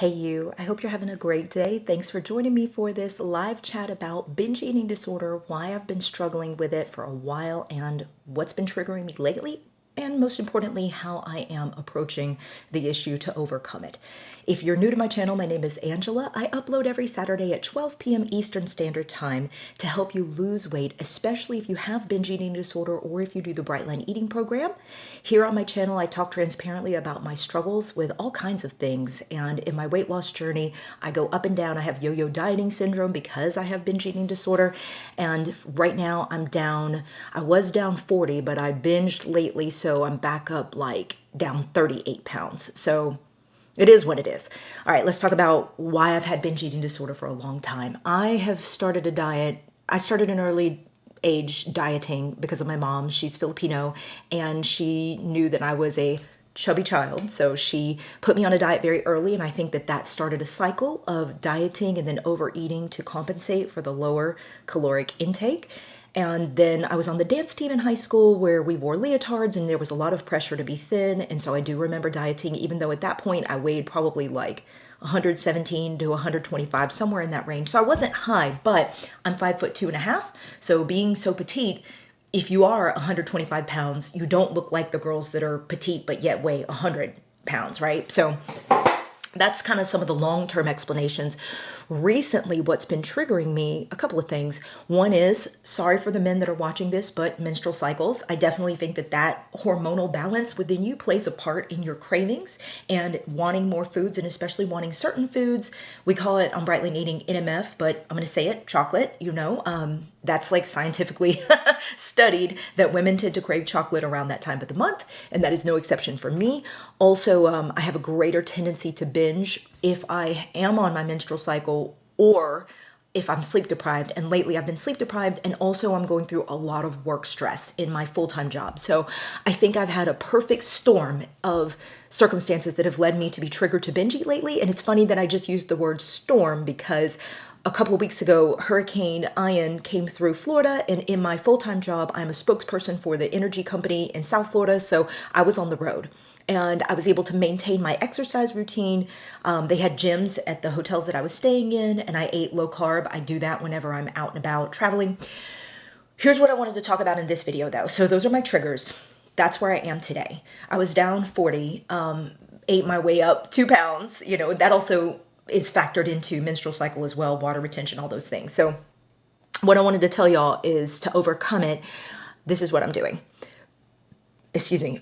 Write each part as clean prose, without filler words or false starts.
Hey you, I hope you're having a great day. Thanks for joining me for this live chat about binge eating disorder, why I've been struggling with it for a while, and what's been triggering me lately, and most importantly, how I am approaching the issue to overcome it. If you're new to my channel, my name is Angela. I upload every Saturday at 12 p.m. Eastern Standard Time to help you lose weight, especially if you have binge eating disorder or if you do the Bright Line Eating Program. Here on my channel, I talk transparently about my struggles with all kinds of things, and in my weight loss journey, I go up and down. I have yo-yo dieting syndrome because I have binge eating disorder, and right now I'm down. I was down 40, but I binged lately, so I'm back up like down 38 pounds. So it is what it is. All right, let's talk about why I've had binge eating disorder for a long time. I have started a diet. I started an early age dieting because of my mom. She's Filipino, and she knew that I was a chubby child. So she put me on a diet very early, and I think that that started a cycle of dieting and then overeating to compensate for the lower caloric intake. And then I was on the dance team in high school where we wore leotards and there was a lot of pressure to be thin. And so I do remember dieting, even though at that point I weighed probably like 117 to 125, somewhere in that range. So I wasn't high, but I'm 5'2.5". So being so petite, if you are 125 pounds, you don't look like the girls that are petite but yet weigh 100 pounds, right? So that's kind of some of the long-term explanations. Recently, what's been triggering me, a couple of things. One is, sorry for the men that are watching this, but menstrual cycles. I definitely think that that hormonal balance within you plays a part in your cravings and wanting more foods, and especially wanting certain foods. We call it on Bright Line Eating NMF, but I'm going to say it, chocolate, that's like scientifically studied that women tend to crave chocolate around that time of the month, and that is no exception for me. Also, I have a greater tendency to binge if I am on my menstrual cycle or if I'm sleep deprived. And lately I've been sleep deprived, and also I'm going through a lot of work stress in my full-time job. So I think I've had a perfect storm of circumstances that have led me to be triggered to binge eat lately. And it's funny that I just used the word storm because a couple of weeks ago, Hurricane Ian came through Florida, and in my full-time job, I'm a spokesperson for the energy company in South Florida, so I was on the road. And I was able to maintain my exercise routine. They had gyms at the hotels that I was staying in, and I ate low carb. I do that whenever I'm out and about traveling. Here's what I wanted to talk about in this video, though. So those are my triggers. That's where I am today. I was down 40, ate my way up 2 pounds. That also is factored into menstrual cycle as well, water retention, all those things. So what I wanted to tell y'all is to overcome it. This is what I'm doing. Excuse me.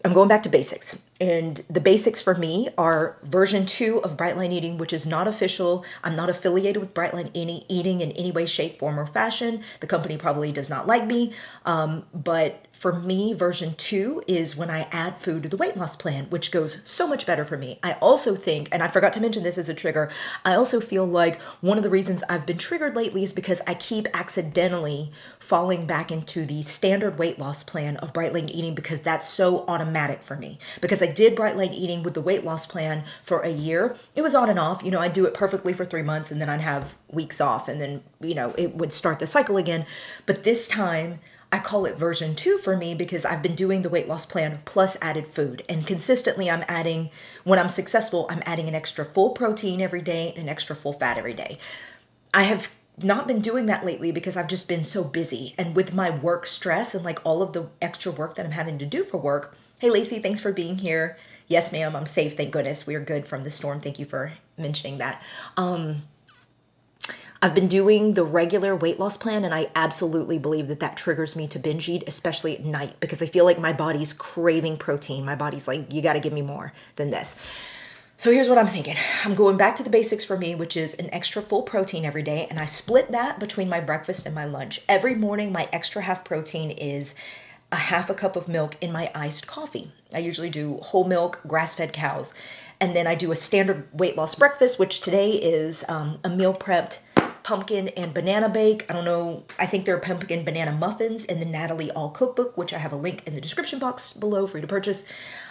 I'm going back to basics. And the basics for me are version 2 of Bright Line Eating, which is not official. I'm not affiliated with Bright Line Eating in any way, shape, form, or fashion. The company probably does not like me. But for me, version 2 is when I add food to the weight loss plan, which goes so much better for me. I also think, and I forgot to mention this as a trigger, I also feel like one of the reasons I've been triggered lately is because I keep accidentally falling back into the standard weight loss plan of Bright Line Eating because that's so automatic for me. Because I did Bright Line Eating with the weight loss plan for a year. It was on and off. I'd do it perfectly for 3 months and then I'd have weeks off and then, it would start the cycle again. But this time, I call it version 2 for me because I've been doing the weight loss plan plus added food. And consistently I'm adding, when I'm successful, I'm adding an extra full protein every day and an extra full fat every day. I have not been doing that lately because I've just been so busy. And with my work stress and like all of the extra work that I'm having to do for work. Hey, Lacey, thanks for being here. Yes, ma'am, I'm safe. Thank goodness. We are good from the storm. Thank you for mentioning that. I've been doing the regular weight loss plan, and I absolutely believe that that triggers me to binge eat, especially at night, because I feel like my body's craving protein. My body's like, you got to give me more than this. So here's what I'm thinking. I'm going back to the basics for me, which is an extra full protein every day, and I split that between my breakfast and my lunch. Every morning, my extra half protein is a half a cup of milk in my iced coffee. I usually do whole milk, grass-fed cows. And then I do a standard weight loss breakfast, which today is a meal prepped pumpkin and banana bake. I don't know. I think there are pumpkin banana muffins in the Natalie All cookbook, which I have a link in the description box below for you to purchase.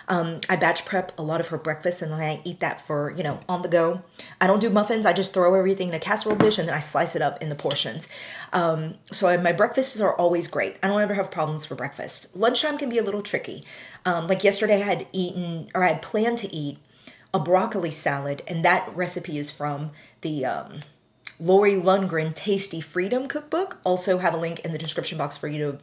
I batch prep a lot of her breakfast and then I eat that for, on the go. I don't do muffins. I just throw everything in a casserole dish and then I slice it up in the portions. My breakfasts are always great. I don't ever have problems for breakfast. Lunchtime can be a little tricky. Like yesterday I had planned to eat a broccoli salad, and that recipe is from the Lori Lundgren Tasty Freedom cookbook. Also have a link in the description box for you to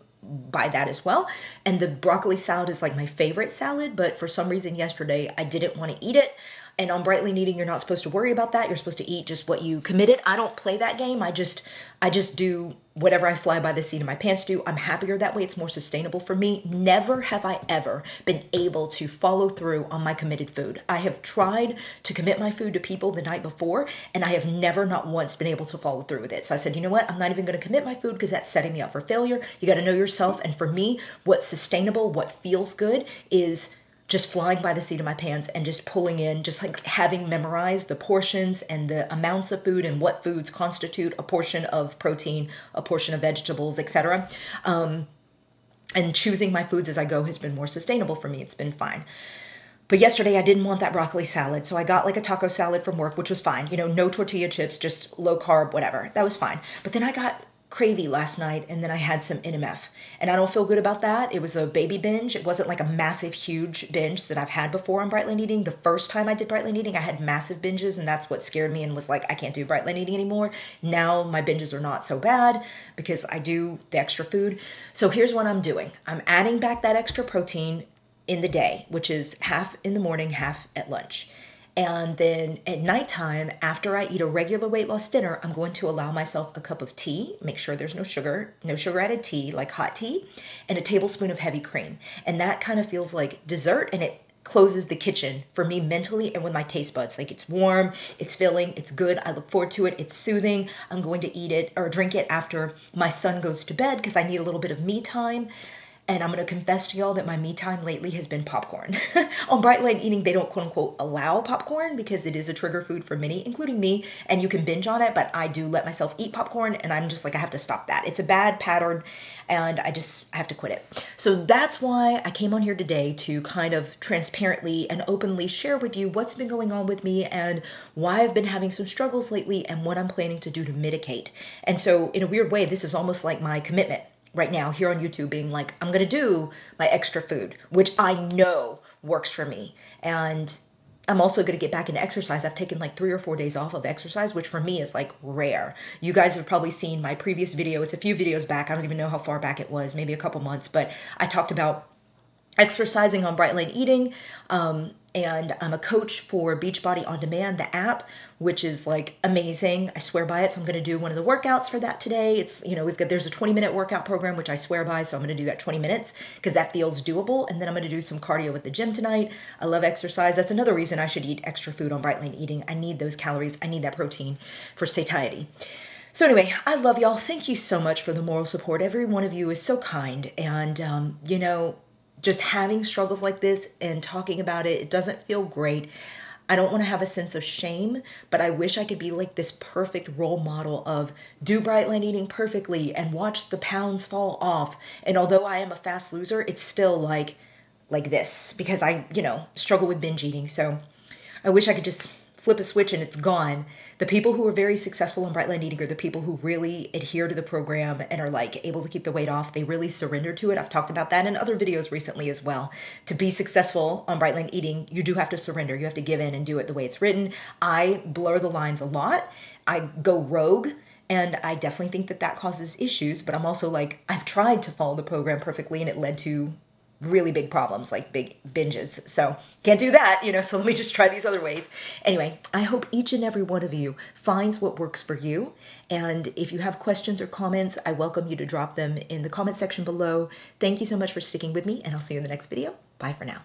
buy that as well. And the broccoli salad is like my favorite salad, but for some reason yesterday I didn't want to eat it. And on Bright Lean Eating, you're not supposed to worry about that. You're supposed to eat just what you committed. I don't play that game. I just do whatever I fly by the seat of my pants do. I'm happier that way. It's more sustainable for me. Never have I ever been able to follow through on my committed food. I have tried to commit my food to people the night before, and I have never, not once, been able to follow through with it. So I said, you know what? I'm not even going to commit my food because that's setting me up for failure. You got to know yourself. And for me, what's sustainable, what feels good is just flying by the seat of my pants and just pulling in, just like having memorized the portions and the amounts of food and what foods constitute a portion of protein, a portion of vegetables, etc. And choosing my foods as I go has been more sustainable for me. It's been fine. But yesterday I didn't want that broccoli salad, so I got like a taco salad from work, which was fine. You know, no tortilla chips, just low carb, whatever. That was fine. But then I got cravey last night, and then I had some NMF, and I don't feel good about that. It was a baby binge. It wasn't like a massive, huge binge that I've had before on Bright Lean Eating. The first time I did Bright Lean Eating, I had massive binges, and that's what scared me and was like, I can't do Bright Lean Eating anymore. Now my binges are not so bad because I do the extra food. So here's what I'm doing. I'm adding back that extra protein in the day, which is half in the morning, half at lunch. And then at nighttime, after I eat a regular weight loss dinner, I'm going to allow myself a cup of tea, make sure there's no sugar added tea, like hot tea, and a tablespoon of heavy cream. And that kind of feels like dessert, and it closes the kitchen for me mentally and with my taste buds. Like, it's warm, it's filling, it's good. I look forward to it. It's soothing. I'm going to eat it or drink it after my son goes to bed because I need a little bit of me time. And I'm going to confess to y'all that my me time lately has been popcorn. On Bright Lean Eating, they don't quote unquote allow popcorn because it is a trigger food for many, including me, and you can binge on it, but I do let myself eat popcorn, and I'm just like, I have to stop that. It's a bad pattern, and I have to quit it. So that's why I came on here today to kind of transparently and openly share with you what's been going on with me and why I've been having some struggles lately and what I'm planning to do to mitigate. And so in a weird way, this is almost like my commitment right now here on YouTube, being like, I'm going to do my extra food, which I know works for me. And I'm also going to get back into exercise. I've taken like 3 or 4 days off of exercise, which for me is like rare. You guys have probably seen my previous video. It's a few videos back. I don't even know how far back it was, maybe a couple months, but I talked about exercising on Bright Lean Eating. And I'm a coach for Beachbody On Demand, the app, which is like amazing. I swear by it. So I'm going to do one of the workouts for that today. It's, you know, there's a 20-minute workout program, which I swear by. So I'm going to do that 20 minutes because that feels doable. And then I'm going to do some cardio at the gym tonight. I love exercise. That's another reason I should eat extra food on Bright Lean Eating. I need those calories. I need that protein for satiety. So anyway, I love y'all. Thank you so much for the moral support. Every one of you is so kind. And, you know, just having struggles like this and talking about it, it doesn't feel great. I don't want to have a sense of shame, but I wish I could be like this perfect role model of do Bright Lean Eating perfectly and watch the pounds fall off. And although I am a fast loser, it's still like this because I, you know, struggle with binge eating. So I wish I could just flip a switch and it's gone. The people who are very successful in Bright Lean Eating are the people who really adhere to the program and are like able to keep the weight off. They really surrender to it. I've talked about that in other videos recently as well. To be successful on Bright Lean Eating, you do have to surrender. You have to give in and do it the way it's written. I blur the lines a lot. I go rogue. And I definitely think that that causes issues, but I'm also like, I've tried to follow the program perfectly and it led to really big problems, like big binges. So can't do that, you know, so let me just try these other ways. Anyway, I hope each and every one of you finds what works for you. And if you have questions or comments, I welcome you to drop them in the comment section below. Thank you so much for sticking with me, and I'll see you in the next video. Bye for now.